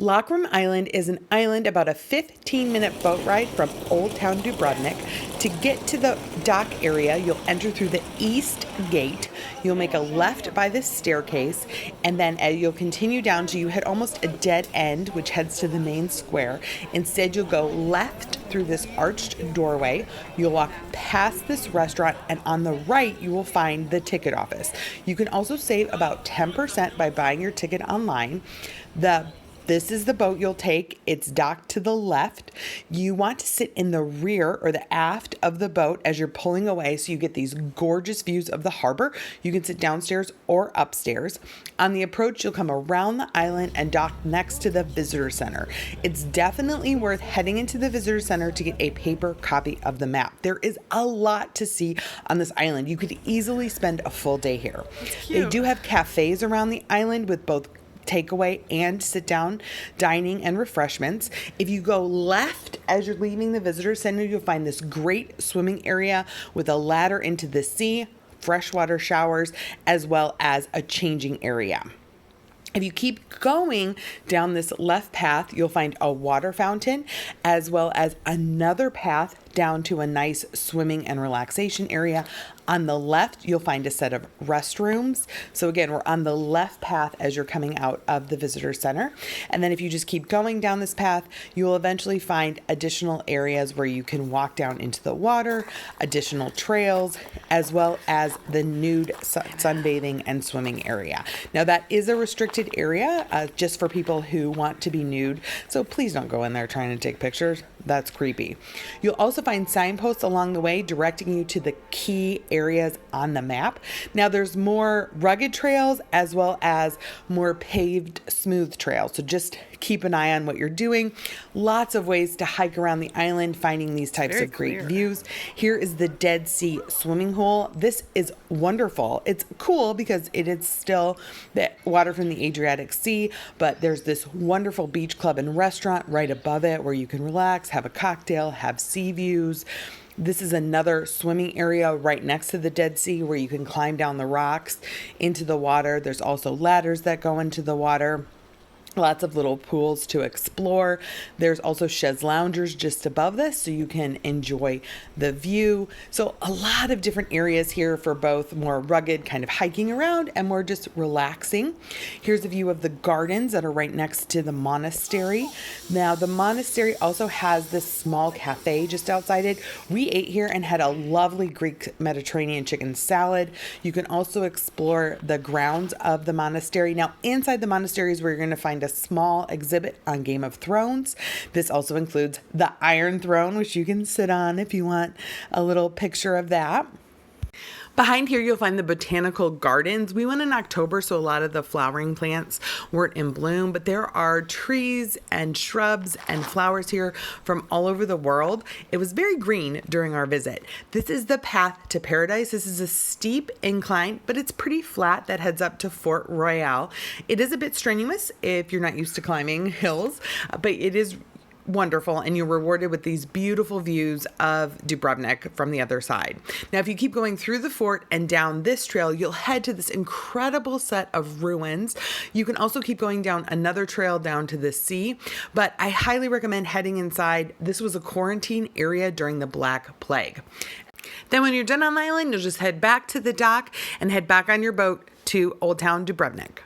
Lokrum Island is an island about a 15-minute boat ride from Old Town Dubrovnik. To get to the dock area, you'll enter through the east gate. You'll make a left by this staircase, and then you'll continue down till you hit almost a dead end, which heads to the main square. Instead, you'll go left through this arched doorway. You'll walk past this restaurant, and on the right, you will find the ticket office. You can also save about 10% by buying your ticket online. This is the boat you'll take. It's docked to the left. You want to sit in the rear or the aft of the boat as you're pulling away so you get these gorgeous views of the harbor. You can sit downstairs or upstairs. On the approach, you'll come around the island and dock next to the visitor center. It's definitely worth heading into the visitor center to get a paper copy of the map. There is a lot to see on this island. You could easily spend a full day here. They do have cafes around the island with both takeaway and sit down dining and refreshments. If you go left as you're leaving the visitor center, you'll find this great swimming area with a ladder into the sea, freshwater showers, as well as a changing area. If you keep going down this left path, you'll find a water fountain as well as another path down to a nice swimming and relaxation area. On the left, you'll find a set of restrooms. So again, we're on the left path as you're coming out of the visitor center. And then if you just keep going down this path, you will eventually find additional areas where you can walk down into the water, additional trails, as well as the nude sunbathing and swimming area. Now that is a restricted area just for people who want to be nude. So please don't go in there trying to take pictures. That's creepy. You'll also find signposts along the way directing you to the key areas on the map. Now there's more rugged trails as well as more paved smooth trails. So just keep an eye on what you're doing. Lots of ways to hike around the island, finding these types of great views. Here is the Dead Sea swimming hole. This is wonderful. It's cool because it is still the water from the Adriatic Sea, but there's this wonderful beach club and restaurant right above it where you can relax, have a cocktail, have sea views. This is another swimming area right next to the Dead Sea where you can climb down the rocks into the water. There's also ladders that go into the water. Lots of little pools to explore. There's also chaise loungers just above this so you can enjoy the view. So a lot of different areas here for both more rugged kind of hiking around and more just relaxing. Here's a view of the gardens that are right next to the monastery. Now the monastery also has this small cafe just outside it. We ate here and had a lovely Greek Mediterranean chicken salad. You can also explore the grounds of the monastery. Now inside the monastery is where you're going to find a small exhibit on Game of Thrones. This also includes the Iron Throne, which you can sit on if you want a little picture of that. Behind here, you'll find the Botanical Gardens. We went in October, so a lot of the flowering plants weren't in bloom, but there are trees and shrubs and flowers here from all over the world. It was very green during our visit. This is the path to paradise. This is a steep incline, but it's pretty flat that heads up to Fort Royal. It is a bit strenuous if you're not used to climbing hills, but it is wonderful, and you're rewarded with these beautiful views of Dubrovnik from the other side. Now, if you keep going through the fort and down this trail, you'll head to this incredible set of ruins. You can also keep going down another trail down to the sea, but I highly recommend heading inside. This was a quarantine area during the Black Plague. Then when you're done on the island, you'll just head back to the dock and head back on your boat to Old Town Dubrovnik.